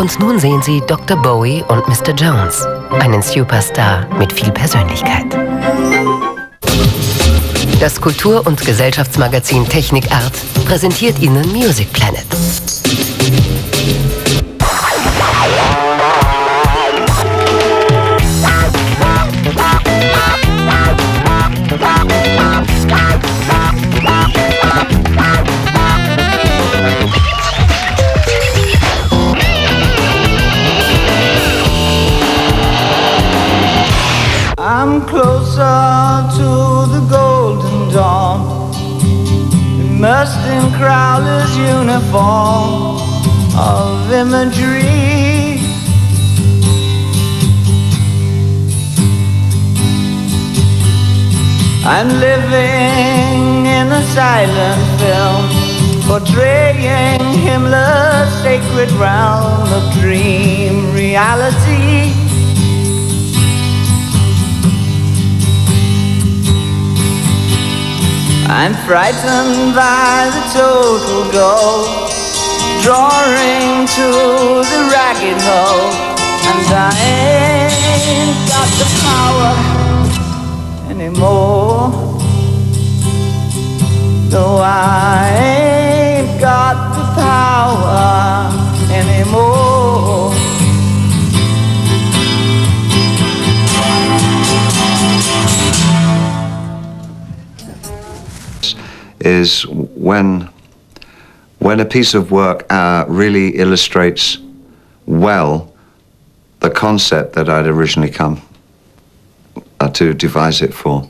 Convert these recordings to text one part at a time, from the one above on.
Und nun sehen Sie Dr. Bowie und Mr. Jones, einen Superstar mit viel Persönlichkeit. Das Kultur- und Gesellschaftsmagazin Technik Art präsentiert Ihnen Music Planet. I'm closer to the golden dawn, immersed in Crowler's uniform of imagery. I'm living in a silent film, portraying Himmler's sacred realm of dream reality. I'm frightened by the total goal, drawing to the ragged hole, and I ain't got the power anymore. No, I ain't got the power anymore. Is when a piece of work really illustrates well the concept that I'd originally come to devise it for.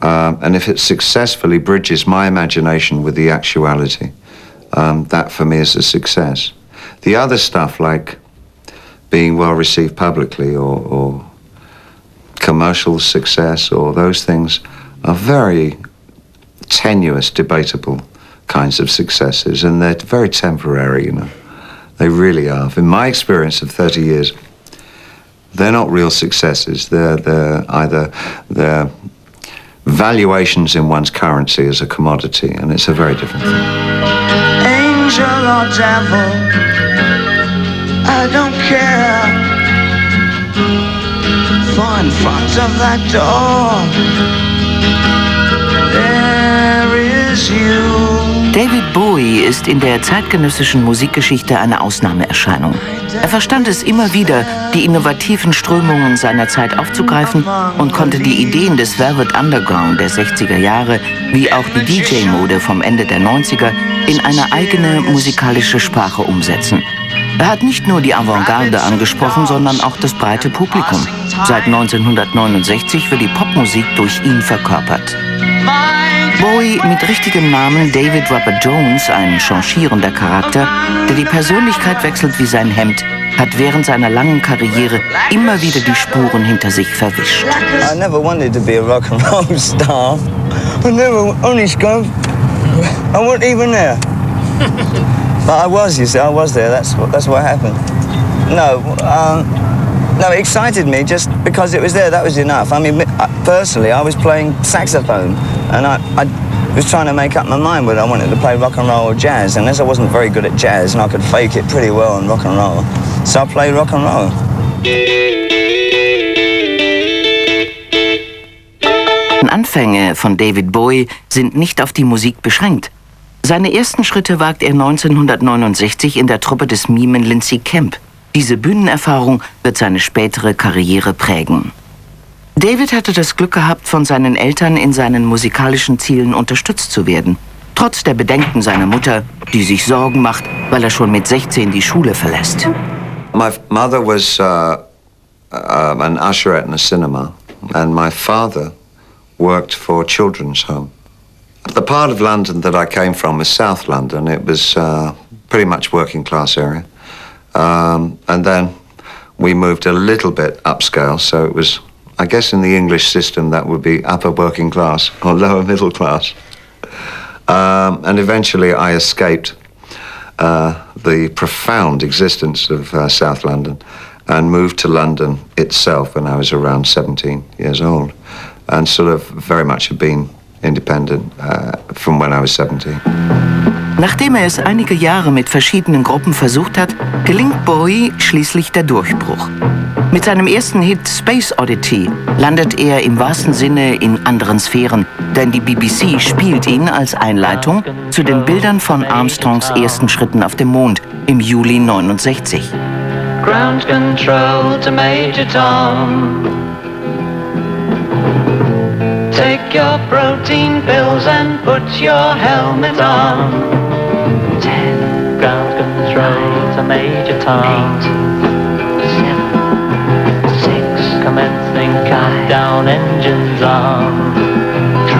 And if it successfully bridges my imagination with the actuality, that for me is a success. The other stuff, like being well received publicly or commercial success or those things, are very tenuous, debatable kinds of successes, and they're very temporary, you know. They really are. In my experience of 30 years, they're not real successes. They're either valuations in one's currency as a commodity, and it's a very different thing. Angel or devil, I don't care. For in front of that door, David Bowie ist in der zeitgenössischen Musikgeschichte eine Ausnahmeerscheinung. Er verstand es immer wieder, die innovativen Strömungen seiner Zeit aufzugreifen und konnte die Ideen des Velvet Underground der 60er Jahre, wie auch die DJ-Mode vom Ende der 90er, in eine eigene musikalische Sprache umsetzen. Er hat nicht nur die Avantgarde angesprochen, sondern auch das breite Publikum. Seit 1969 wird die Popmusik durch ihn verkörpert. Bowie mit richtigem Namen David Robert Jones, ein changierender Charakter, der die Persönlichkeit wechselt wie sein Hemd, hat während seiner langen Karriere immer wieder die Spuren hinter sich verwischt. I never wanted to be a rock and roll star. I never, honest God, I wasn't even there. But I was, you see, I was there. That's what happened. No, it excited me just because it was there. That was enough. I mean, personally, I was playing saxophone, and I was trying to make up my mind whether I wanted to play rock and roll or jazz. And as I wasn't very good at jazz, and I could fake it pretty well in rock and roll, so I played rock and roll. Die Anfänge von David Bowie sind nicht auf die Musik beschränkt. Seine ersten Schritte wagt er 1969 in der Truppe des Mimen Lindsay Kemp. Diese Bühnenerfahrung wird seine spätere Karriere prägen. David hatte das Glück gehabt, von seinen Eltern in seinen musikalischen Zielen unterstützt zu werden. Trotz der Bedenken seiner Mutter, die sich Sorgen macht, weil er schon mit 16 die Schule verlässt. My mother was an usherette in a cinema, and my father worked for children's home. The part of London that I came from was South London. It was pretty much working class area. And then we moved a little bit upscale, so it was, I guess in the English system, that would be upper working class or lower middle class. And eventually I escaped the profound existence of South London and moved to London itself when I was around 17 years old, and sort of very much have been independent from when I was 17. Nachdem er es einige Jahre mit verschiedenen Gruppen versucht hat, gelingt Bowie schließlich der Durchbruch. Mit seinem ersten Hit Space Oddity landet er im wahrsten Sinne in anderen Sphären, denn die BBC spielt ihn als Einleitung zu den Bildern von Armstrongs ersten Schritten auf dem Mond im Juli 69. Ground control to Major Tom. Take your protein pills and put your helmet on. 10. Ground control to Major Tom. 8, 7, 6. Commencing countdown, engines on. 3,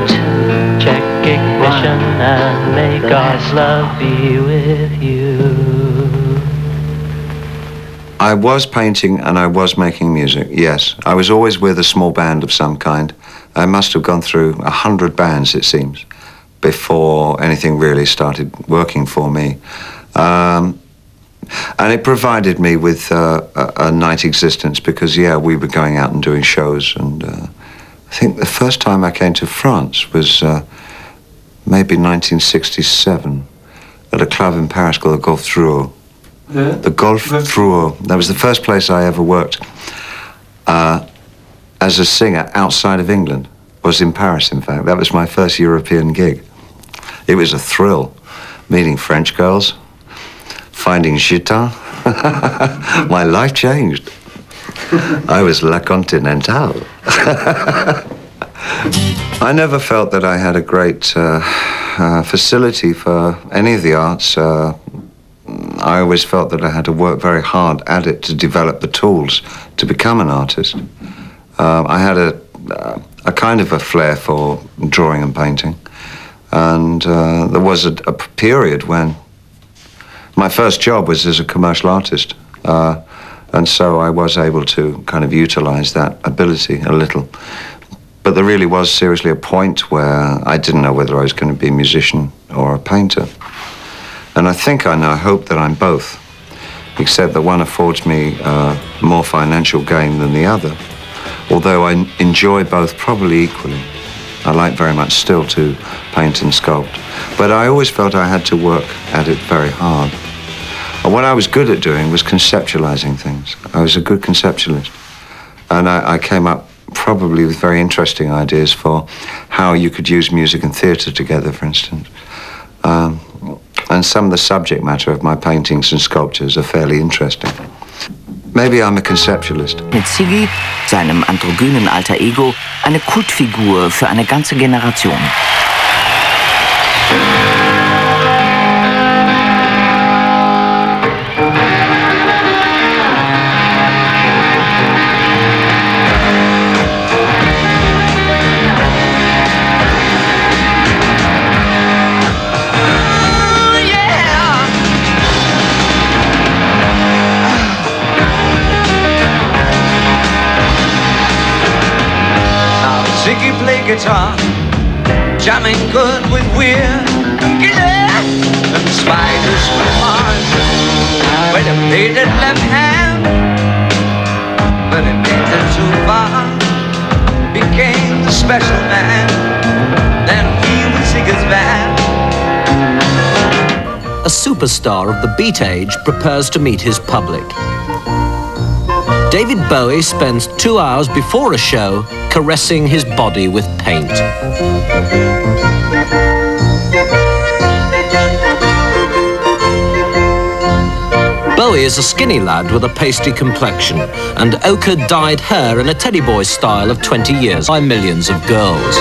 2. Check ignition and may God's love be with you. I was painting and I was making music, yes. I was always with a small band of some kind. I must have gone through 100 bands, it seems, before anything really started working for me. And it provided me with a night existence because, yeah, we were going out and doing shows. And I think the first time I came to France was maybe 1967 at a club in Paris called the Golf Drouot. The Golf Drouot. That was the first place I ever worked as a singer outside of England. Was in Paris, in fact. That was my first European gig. It was a thrill, meeting French girls, finding Gitan. My life changed. I was La Continentale. I never felt that I had a great facility for any of the arts. I always felt that I had to work very hard at it to develop the tools to become an artist. I had a kind of a flair for drawing and painting. And there was a period when my first job was as a commercial artist. And so I was able to kind of utilize that ability a little. But there really was seriously a point where I didn't know whether I was going to be a musician or a painter. And I think I hope that I'm both, except that one affords me more financial gain than the other, although I enjoy both probably equally. I like very much still to paint and sculpt, but I always felt I had to work at it very hard. And what I was good at doing was conceptualizing things. I was a good conceptualist, and I came up probably with very interesting ideas for how you could use music and theatre together, for instance. And some of the subject matter of my paintings and sculptures are fairly interesting. Maybe I'm a conceptualist. Mit Ziggy, seinem androgynen Alter Ego, eine Kultfigur für eine ganze Generation. Ziggy play guitar, jamming good with weird Gilles and spiders from Mars. When he played that left hand, but he made it too far, became the special man. Then he would sing his band. A superstar of the beat age prepares to meet his public. David Bowie spends 2 hours before a show caressing his body with paint. Bowie is a skinny lad with a pasty complexion and ochre-dyed hair in a teddy boy style of 20 years by millions of girls.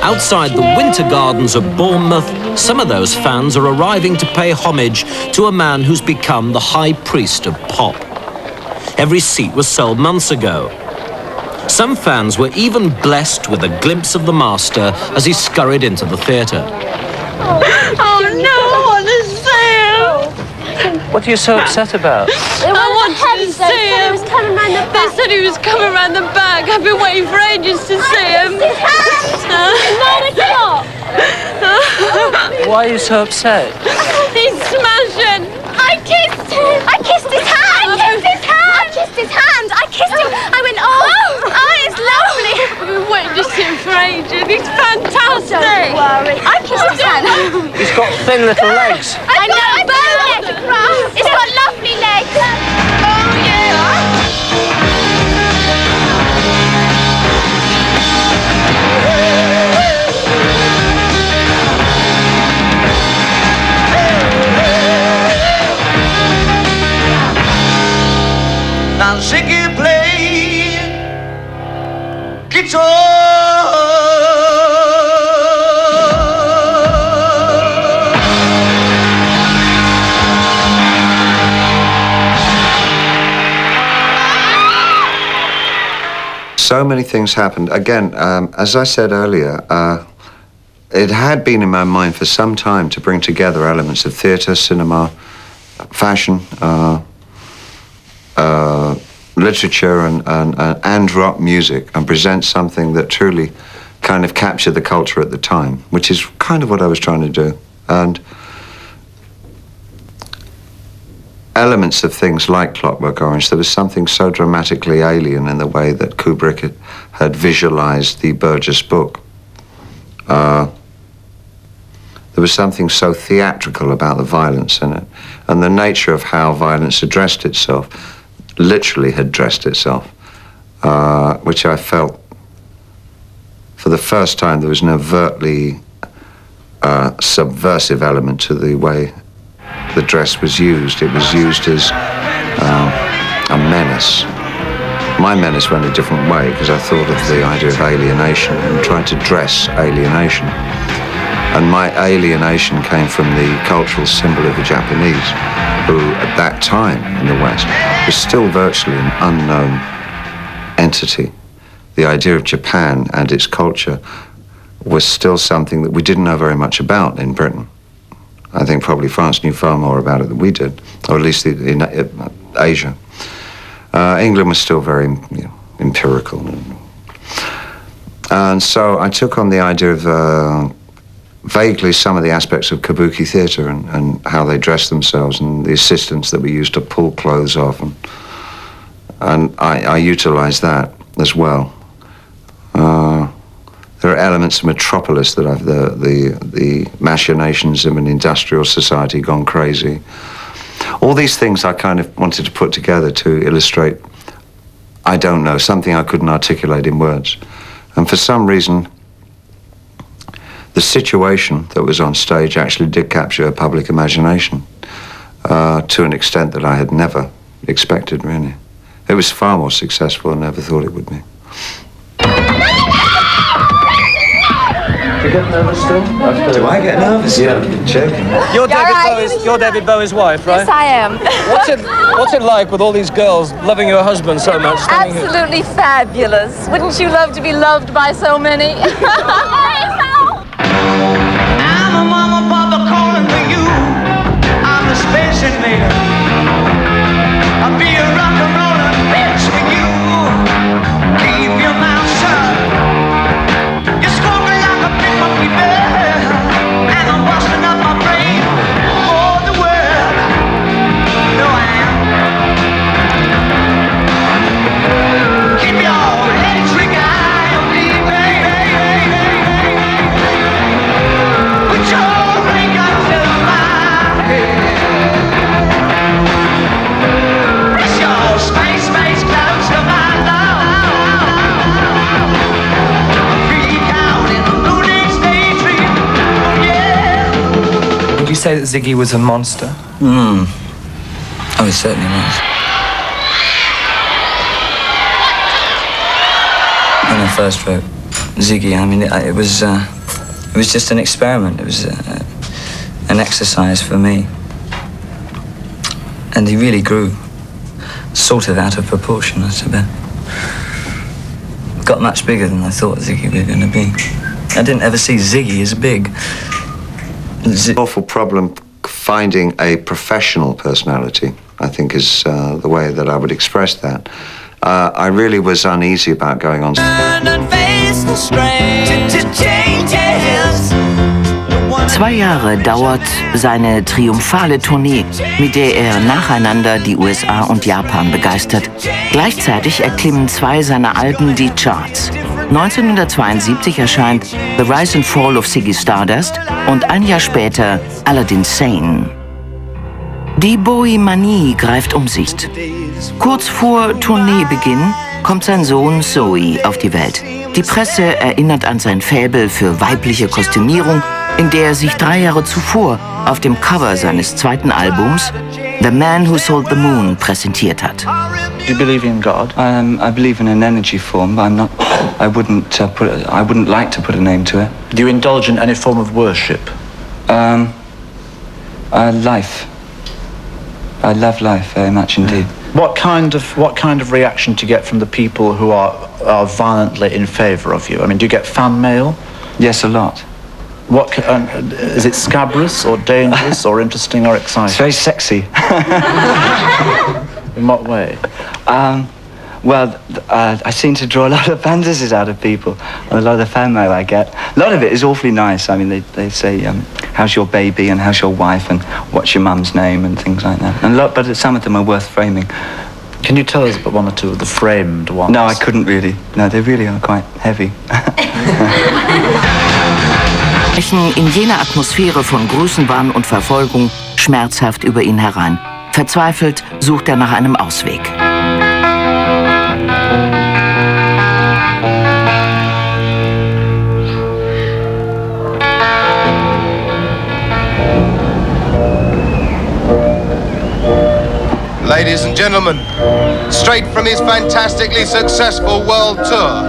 Outside the Winter Gardens of Bournemouth, some of those fans are arriving to pay homage to a man who's become the high priest of pop. Every seat was sold months ago. Some fans were even blessed with a glimpse of the master as he scurried into the theatre. Oh no, I want to see him! What are you so upset about? I want to see him! They said he was coming round the back. I've been waiting for ages to see him. 9 o'clock! Why are you so upset? He's smashing! I kissed him! I kissed his hand! I kissed his hand! I kissed his hand! I kissed him! I went, oh, it's lovely! I've been waiting to see him for ages. He's fantastic! stay. Don't worry. I kissed his hand. He's got thin little legs. I know, bow leg. It's got lovely legs. Oh, yeah. Now Ziggy play guitar. So many things happened. Again, as I said earlier, it had been in my mind for some time to bring together elements of theatre, cinema, fashion, literature and rock music, and present something that truly kind of captured the culture at the time, which is kind of what I was trying to do. And elements of things like Clockwork Orange, there was something so dramatically alien in the way that Kubrick had visualized the Burgess book. There was something so theatrical about the violence in it, and the nature of how violence addressed itself, literally had dressed itself, which I felt for the first time there was an overtly subversive element to the way the dress was used. It was used as a menace. My menace went a different way because I thought of the idea of alienation and tried to dress alienation. And my alienation came from the cultural symbol of the Japanese, who at that time in the West was still virtually an unknown entity. The idea of Japan and its culture was still something that we didn't know very much about in Britain. I think probably France knew far more about it than we did, or at least in Asia. England was still very empirical. And so I took on the idea of vaguely some of the aspects of kabuki theatre and how they dressed themselves and the assistants that we used to pull clothes off. And I utilised that as well. There are elements of Metropolis that I've, the machinations of an industrial society gone crazy. All these things I kind of wanted to put together to illustrate, I don't know, something I couldn't articulate in words. And for some reason, the situation that was on stage actually did capture a public imagination to an extent that I had never expected, really. It was far more successful than I ever thought it would be. Do you get nervous still? Do I get nervous? Yeah, check. You're David Bowie's wife, right? Yes, I am. What's it like with all these girls loving your husband so much? Absolutely fabulous. Wouldn't you love to be loved by so many? I'm a mama, papa calling for you. I'm the space invader. I'll be a rock and roller bitch for you. Keep your mouth shut. You're squawking like a big monkey bear, and I'm busting up my brain for the world. No, I am. Keep your electric eye on me, baby. Put your ring up to my head. Press your space close to my love. Freak out in the moonlit daydream. Oh yeah. Would you say that Ziggy was a monster? Oh, he certainly was. When I first wrote Ziggy, I mean, it was just an experiment. It was an exercise for me. And he really grew sort of out of proportion, I suppose. Got much bigger than I thought Ziggy was going to be. I didn't ever see Ziggy as big. Awful problem finding a professional personality, I think, is the way that I would express that. I really was uneasy about going on. 2 Jahre dauert seine triumphale Tournee, mit der er nacheinander die USA und Japan begeistert. Gleichzeitig erklimmen 2 seiner Alben die Charts. 1972 erscheint The Rise and Fall of Ziggy Stardust und ein Jahr später Aladdin Sane. Die Bowie-Manie greift um sich. Kurz vor Tourneebeginn kommt sein Sohn Zoe auf die Welt. Die Presse erinnert an sein Faible für weibliche Kostümierung, in der er sich 3 Jahre zuvor auf dem Cover seines zweiten Albums The Man Who Sold the Moon präsentiert hat. Do you believe in God? I believe in an energy form, but I wouldn't like to put a name to it. Do you indulge in any form of worship? Life. I love life very much indeed. What kind of reaction do you get from the people who are violently in favour of you? I mean, do you get fan mail? Yes, a lot. What is it? Scabrous or dangerous or interesting or exciting? It's very sexy. In what way? I seem to draw a lot of fantasies out of people. A lot of the fan mail I get. A lot of it is awfully nice. I mean, they say, how's your baby and how's your wife and what's your mum's name and things like that. But some of them are worth framing. Can you tell us about one or two of the framed ones? No, I couldn't really. No, they really are quite heavy. In jener Atmosphäre von Größenwahn und Verfolgung schmerzhaft über ihn herein. Verzweifelt sucht er nach einem Ausweg. Ladies and gentlemen, straight from his fantastically successful world tour,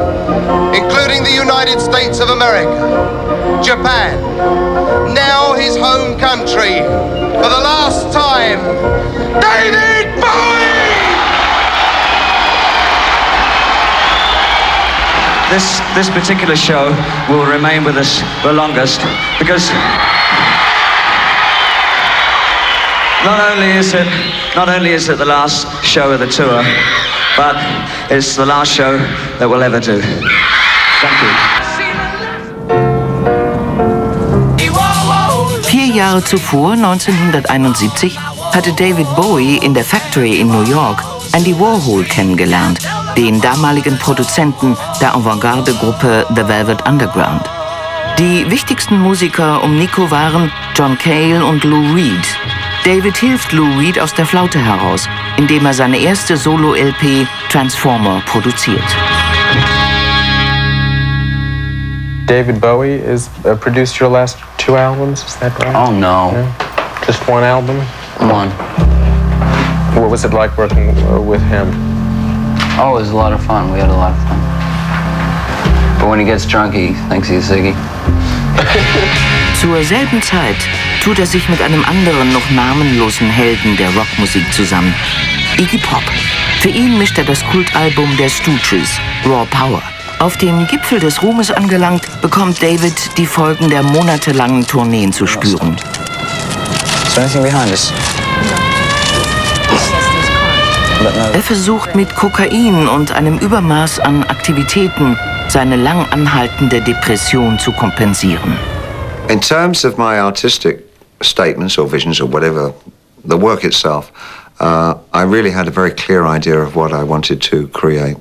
including the United States of America, Japan, now his home country, for the last time, David Bowie! This particular show will remain with us the longest because not only is it the last show of the tour, but it's the last show that we'll ever do. Thank you. 4 Jahre zuvor, 1971, hatte David Bowie in der Factory in New York Andy Warhol kennengelernt, den damaligen Produzenten der Avantgarde-Gruppe The Velvet Underground. Die wichtigsten Musiker um Nico waren John Cale und Lou Reed. David hilft Lou Reed aus der Flaute heraus, indem er seine erste Solo-LP Transformer produziert. David Bowie produced your last 2 albums, is that right? Oh, no. Just 1 album? 1. What was it like working with him? Oh, it was a lot of fun. We had a lot of fun. But when he gets drunk, he thinks he's Ziggy. Zur selben Zeit tut er sich mit einem anderen, noch namenlosen Helden der Rockmusik zusammen, Iggy Pop. Für ihn mischt er das Kultalbum der Stooges, Raw Power. Auf dem Gipfel des Ruhmes angelangt, bekommt David die Folgen der monatelangen Tourneen zu spüren. Er versucht mit Kokain und einem Übermaß an Aktivitäten seine lang anhaltende Depression zu kompensieren. In terms of my artistic statements or visions or whatever, the work itself, I really had a very clear idea of what I wanted to create.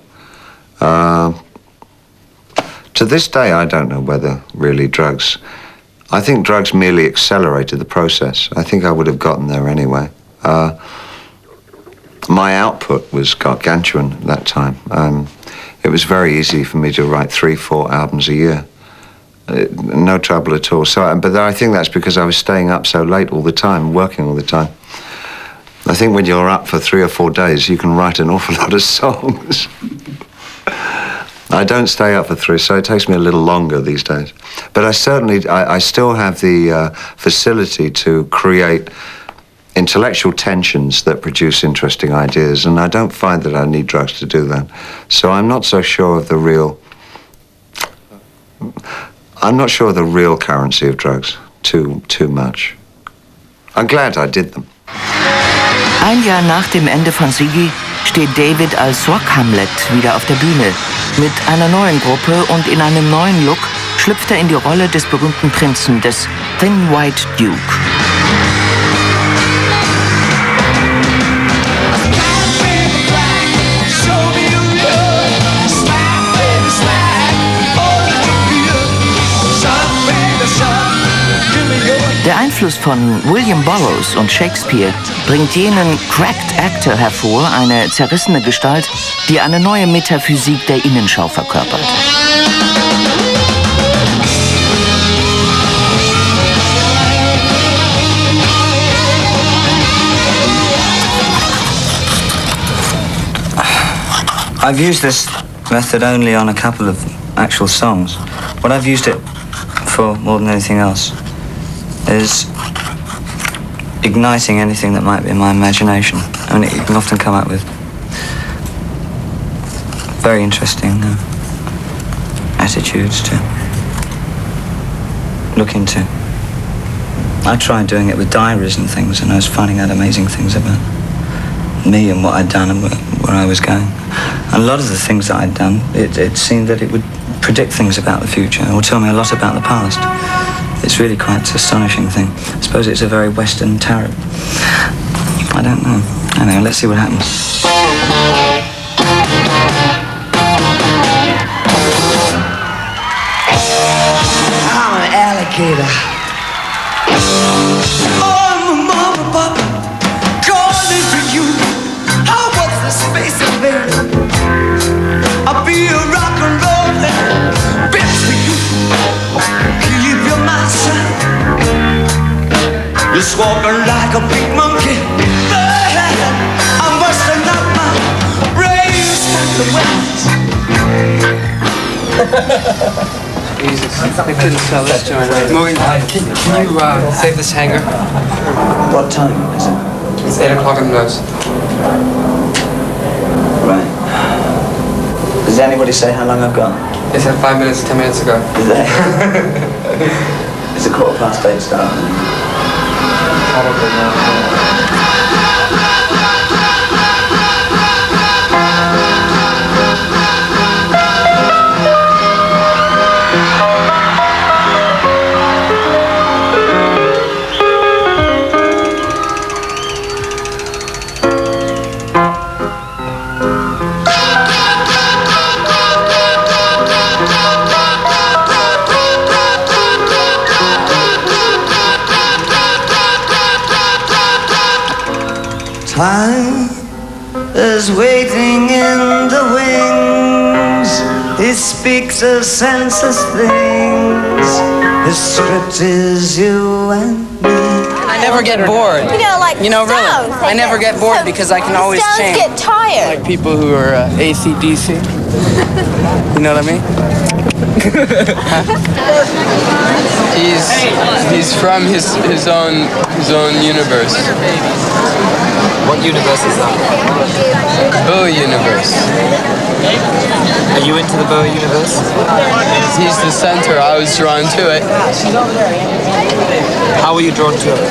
To this day, I don't know whether really drugs... I think drugs merely accelerated the process. I think I would have gotten there anyway. My output was gargantuan at that time. It was very easy for me to write 3-4 albums a year. No trouble at all. But I think that's because I was staying up so late all the time, working all the time. I think when you're up for 3 or 4 days, you can write an awful lot of songs. I don't stay up for 3, so it takes me a little longer these days. But I still have the facility to create intellectual tensions that produce interesting ideas, and I don't find that I need drugs to do that. So I'm not so sure of the real... I'm not sure of the real currency of drugs too much. I'm glad I did them. Ein Jahr nach dem Ende von Ziggy steht David als Rock-Hamlet wieder auf der Bühne. Mit einer neuen Gruppe und in einem neuen Look schlüpft er in die Rolle des berühmten Prinzen, des Thin White Duke. Einfluss von William Burroughs und Shakespeare bringt jenen Cracked Actor hervor, eine zerrissene Gestalt, die eine neue Metaphysik der Innenschau verkörpert. I've used this method only on a couple of actual songs. What I've used it for more than anything else is igniting anything that might be in my imagination. I mean, you can often come up with very interesting attitudes to look into. I tried doing it with diaries and things, and I was finding out amazing things about me and what I'd done and where I was going. And a lot of the things that I'd done, it seemed that it would predict things about the future or tell me a lot about the past. It's really quite an astonishing thing. I suppose it's a very Western tarot. I don't know. Anyway, let's see what happens. I'm an alligator. Oh, mama, papa, calling for you. Oh, what's the space invader? I'll be a rock and rollin' bitch for you. Keep your mouth shut. You're walking like a big monkey. I'm busting up my brains from the west. Jesus, I couldn't sell this joint. Can you save this hanger? What time is it? It's 8 o'clock in the nose. Right. Does anybody say how long I've got? They said 5 minutes, 10 minutes ago. Did they? It's 8:15 start. Probably not. Time is waiting in the wings. It speaks of senseless things. His script is you and me. I never get bored. You know, really. I never get bored because I can always change. Get tired. Like people who are AC/DC. You know what I mean? He's from his own universe. What universe is that? Bowie universe. Are you into the Bowie universe? He's the center. I was drawn to it. How were you drawn to it?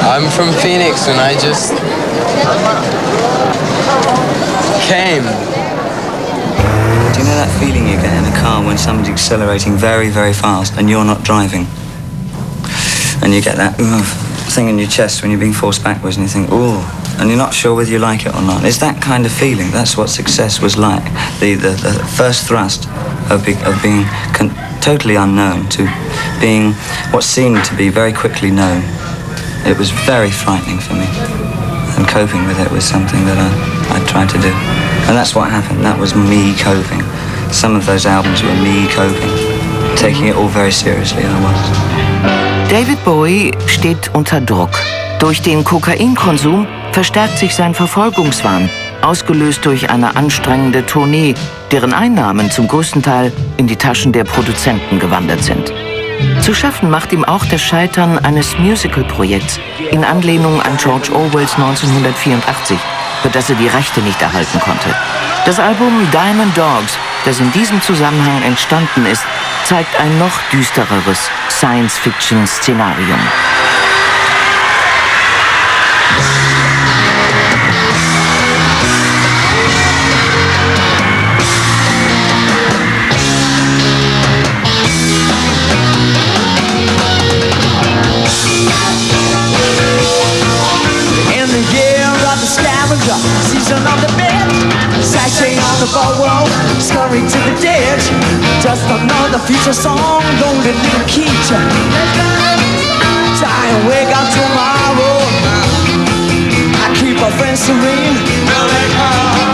I'm from Phoenix and I just came. Do you know that feeling you get in a car when somebody's accelerating very, very fast and you're not driving? And you get that thing in your chest when you're being forced backwards and you think, ooh, and you're not sure whether you like it or not. It's that kind of feeling. That's what success was like. The first thrust of being totally unknown to being what seemed to be very quickly known. It was very frightening for me. And coping with it was something that I tried to do. And that's what happened. That was me coping. Some of those albums were me coping. Taking it all very seriously, I was. David Bowie steht unter Druck. Durch den Kokainkonsum verstärkt sich sein Verfolgungswahn, ausgelöst durch eine anstrengende Tournee, deren Einnahmen zum größten Teil in die Taschen der Produzenten gewandert sind. Zu schaffen macht ihm auch das Scheitern eines Musical-Projekts in Anlehnung an George Orwells 1984, für das er die Rechte nicht erhalten konnte. Das Album Diamond Dogs, das in diesem Zusammenhang entstanden ist, zeigt ein noch düstereres Science-Fiction-Szenarium. Season on the bed, sashaying on the ballroom, scurrying to the ditch. Just another the future song, golden little key. Try and wake up tomorrow. I keep my friends serene. Will they come?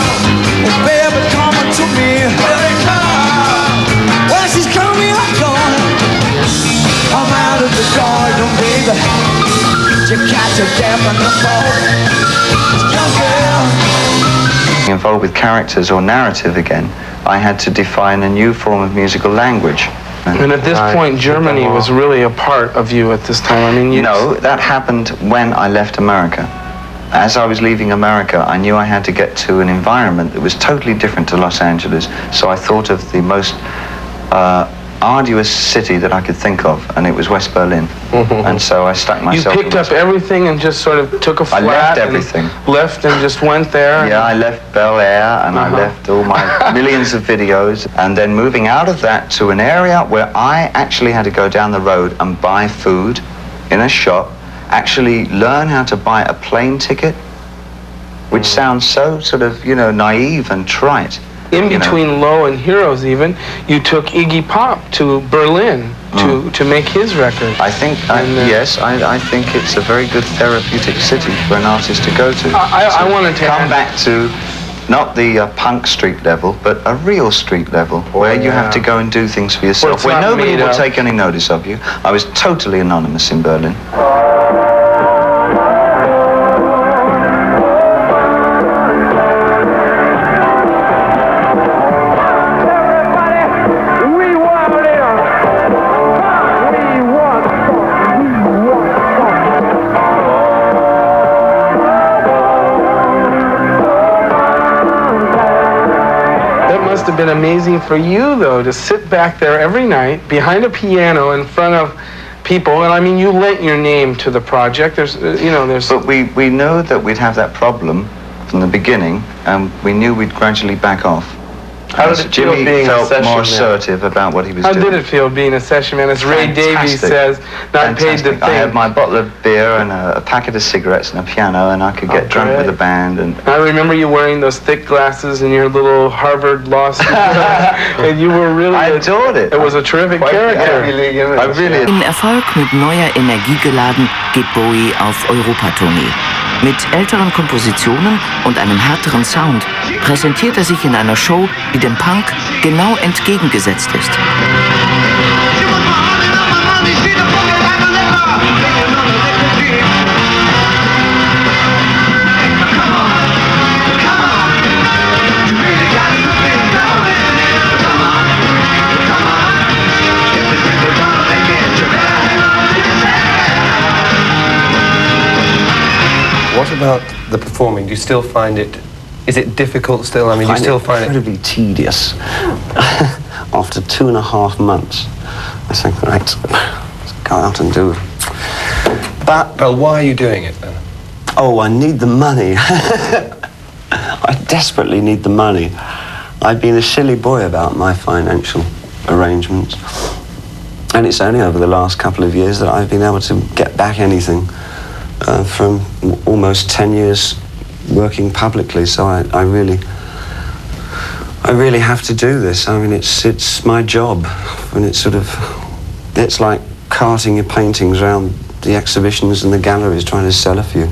Oh, baby, coming to me. Will they come? Well, she's coming, I'm gone. I'm out of the garden, baby. You catch a death in the fall. Young girl. Involved with characters or narrative again, I had to define a new form of musical language. And at this point, Germany was really a part of you at this time. I mean, No, that happened when I left America. As I was leaving America, I knew I had to get to an environment that was totally different to Los Angeles. So I thought of the most arduous city that I could think of, and it was West Berlin. And so I stuck myself. You picked up everything and just sort of took a flat. I left everything. Left and just went there. Yeah, I left Bel Air and I left all my millions of videos, and then moving out of that to an area where I actually had to go down the road and buy food in a shop, actually learn how to buy a plane ticket, which sounds so sort of, you know, naive and trite. In between Low and Heroes even, you took Iggy Pop to Berlin to make his record. I think, yes, I think it's a very good therapeutic city for an artist to go to. I wanted to come back to not the punk street level, but a real street level where you have to go and do things for yourself, where nobody will take any notice of you. I was totally anonymous in Berlin. Have been amazing for you, though, to sit back there every night behind a piano in front of people. And I mean, you lent your name to the project. There's. But we know that we'd have that problem from the beginning, and we knew we'd gradually back off. How did it feel Jimmy being felt a session more man? assertive about what he was doing. How did it feel being a session man? As Ray Davies says, not paid to think. I had my bottle of beer and a packet of cigarettes and a piano, and I could get drunk with the band. And I remember you wearing those thick glasses and your little Harvard law school, and you were really. I adored it. It was a terrific character. I really. In Erfolg mit neuer Energie geladen geht Bowie auf Europatournee. Mit älteren Kompositionen und einem härteren Sound präsentiert er sich in einer Show, die dem Punk genau entgegengesetzt ist. What about the performing? Do you still find it, is it difficult still? I mean, you still find it incredibly tedious. After 2.5 months, I think, right, let's go out and do it. But well, why are you doing it then? Oh, I need the money. I desperately need the money. I've been a silly boy about my financial arrangements. And it's only over the last couple of years that I've been able to get back anything from almost 10 years working publicly. So I really have to do this. I mean, it's my job, and it's like carting your paintings around the exhibitions and the galleries trying to sell a few.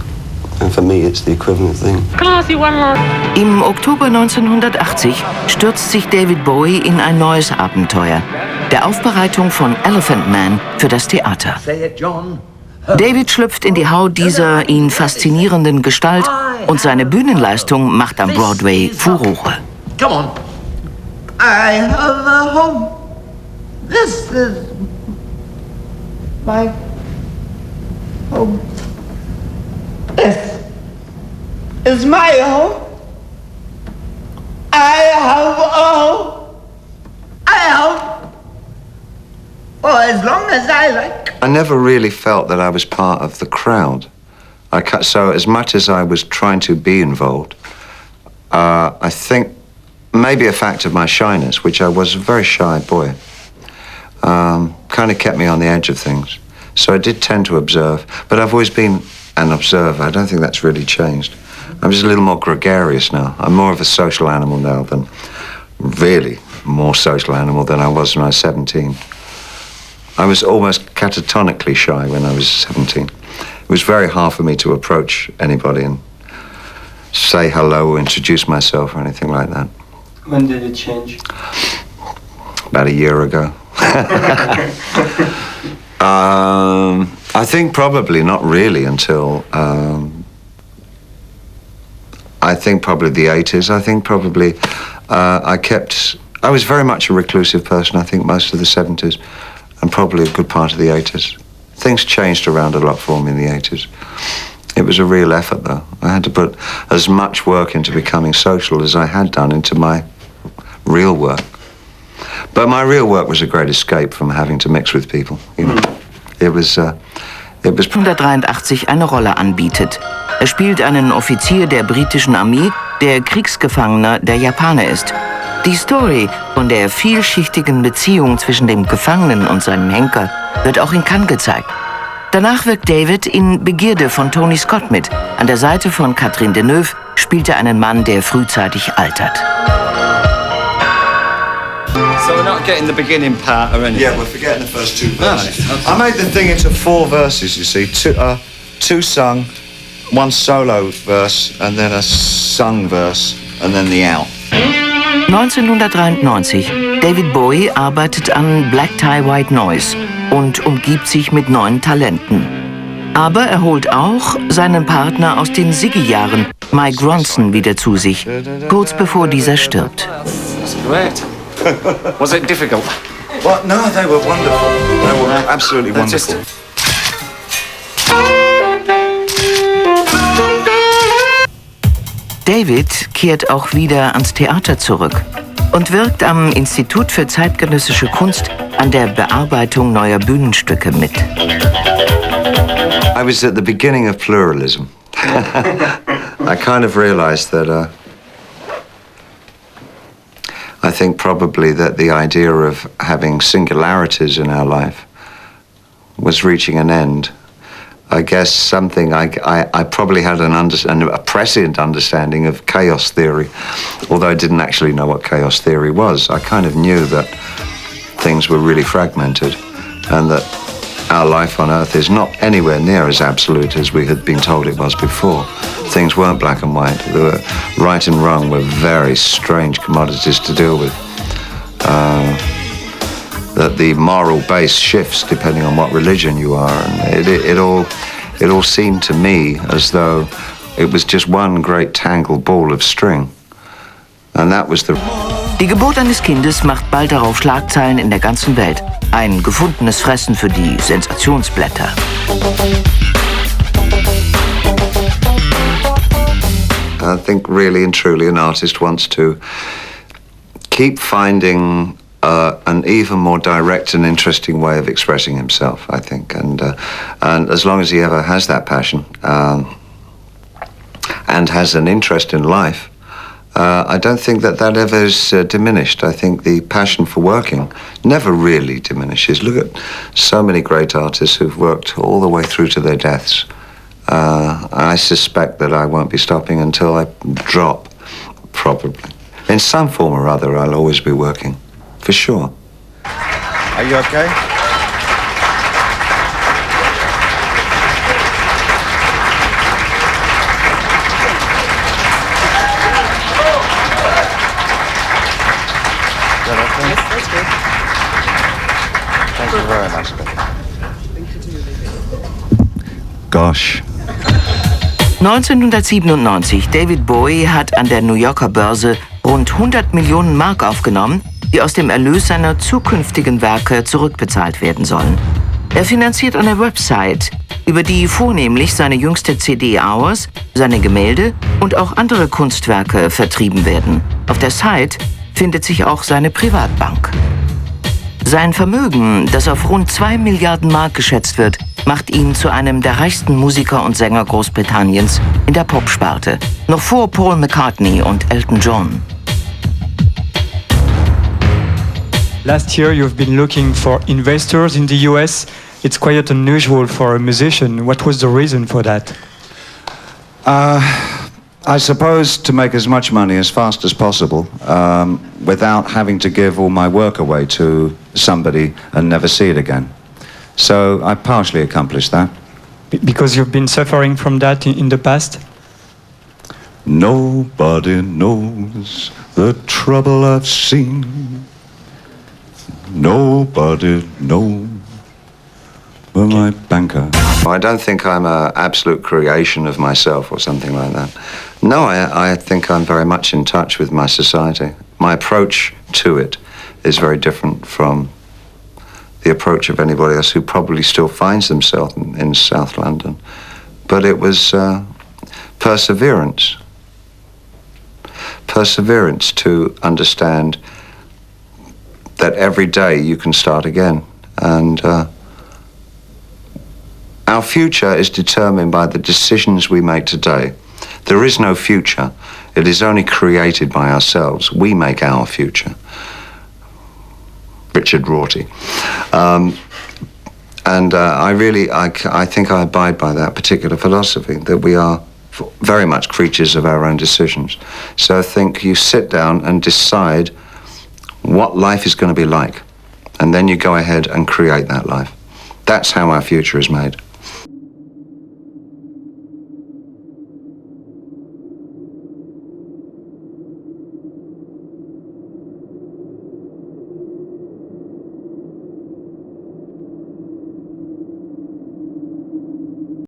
And for me, it's the equivalent thing. Im Oktober 1980 stürzt sich David Bowie in ein neues Abenteuer, der Aufbereitung von Elephant Man für das Theater. David schlüpft in die Haut dieser ihn faszinierenden Gestalt und seine Bühnenleistung macht am Broadway Furore. Come on. I have a home. This is my home. This is my home. I have a home. I have for as long as I like. I never really felt that I was part of the crowd. So as much as I was trying to be involved, I think maybe a fact of my shyness, which I was a very shy boy, kind of kept me on the edge of things. So I did tend to observe, but I've always been an observer. I don't think that's really changed. I'm just a little more gregarious now. I'm more of a social animal now than really more social animal than I was when I was 17. I was almost catatonically shy when I was 17. It was very hard for me to approach anybody and say hello or introduce myself or anything like that. When did it change? About a year ago. I think probably not really until I think probably the 80s. I think probably I was very much a reclusive person, I think, most of the 70s and probably a good part of the 80s. Things changed around a lot for me in the 80s. It was a real effort, though. I had to put as much work into becoming social as I had done into my real work. But my real work was a great escape from having to mix with people. You know, it was 1983 eine Rolle anbietet. Er spielt einen Offizier der britischen Armee, der Kriegsgefangener der Japaner ist. Die Story von der vielschichtigen Beziehung zwischen dem Gefangenen und seinem Henker wird auch in Cannes gezeigt. Danach wirkt David in Begierde von Tony Scott mit. An der Seite von Catherine Deneuve spielt er einen Mann, der frühzeitig altert. So we're not getting the beginning part or anything? Yeah, we're forgetting the first two verses. Right. I made the thing into 4 verses, you see. Two sung, 1 solo verse, and then a sung verse, and then the out. 1993. David Bowie arbeitet an Black Tie White Noise und umgibt sich mit neuen Talenten. Aber er holt auch seinen Partner aus den Ziggy-Jahren, Mike Ronson, wieder zu sich, kurz bevor dieser stirbt. That's great. Was it difficult? Well, no, they were wonderful. They were absolutely wonderful. David kehrt auch wieder ans Theater zurück und wirkt am Institut für zeitgenössische Kunst an der Bearbeitung neuer Bühnenstücke mit. I was at the beginning of pluralism. I kind of realized that I think probably that the idea of having singularities in our life was reaching an end. I guess something I probably had a prescient understanding of chaos theory, although I didn't actually know what chaos theory was. I kind of knew that things were really fragmented and that our life on Earth is not anywhere near as absolute as we had been told it was before. Things weren't black and white. Right and wrong were very strange commodities to deal with. That the moral base shifts depending on what religion you are, and it all seemed to me as though it was just one great tangled ball of string, and that was the. Die Geburt eines Kindes macht bald darauf Schlagzeilen in der ganzen Welt. Ein gefundenes Fressen für die Sensationsblätter. I think really and truly an artist wants to keep finding an even more direct and interesting way of expressing himself, I think. And as long as he ever has that passion and has an interest in life, I don't think that ever is diminished. I think the passion for working never really diminishes. Look at so many great artists who've worked all the way through to their deaths. I suspect that I won't be stopping until I drop, probably. In some form or other, I'll always be working, for sure. Are you okay? Yes, that's good. Thank you very much. Gosh. 1997. David Bowie hat an der New Yorker Börse rund 100 Millionen Mark aufgenommen, die aus dem Erlös seiner zukünftigen Werke zurückbezahlt werden sollen. Er finanziert eine Website, über die vornehmlich seine jüngste CD Hours, seine Gemälde und auch andere Kunstwerke vertrieben werden. Auf der Site findet sich auch seine Privatbank. Sein Vermögen, das auf rund 2 Milliarden Mark geschätzt wird, macht ihn zu einem der reichsten Musiker und Sänger Großbritanniens in der Popsparte, noch vor Paul McCartney und Elton John. Last year you've been looking for investors in the US. It's quite unusual for a musician. What was the reason for that? I suppose to make as much money as fast as possible without having to give all my work away to somebody and never see it again. So I partially accomplished that. Because you've been suffering from that in the past? Nobody knows the trouble I've seen. Nobody knows but my banker. I don't think I'm an absolute creation of myself or something like that. No, I think I'm very much in touch with my society. My approach to it is very different from the approach of anybody else who probably still finds themselves in South London. But it was perseverance. Perseverance to understand that every day you can start again. And our future is determined by the decisions we make today. There is no future. It is only created by ourselves. We make our future. Richard Rorty. I think I abide by that particular philosophy, that we are very much creatures of our own decisions. So I think you sit down and decide what life is going to be like, and then you go ahead and create that life. That's how our future is made.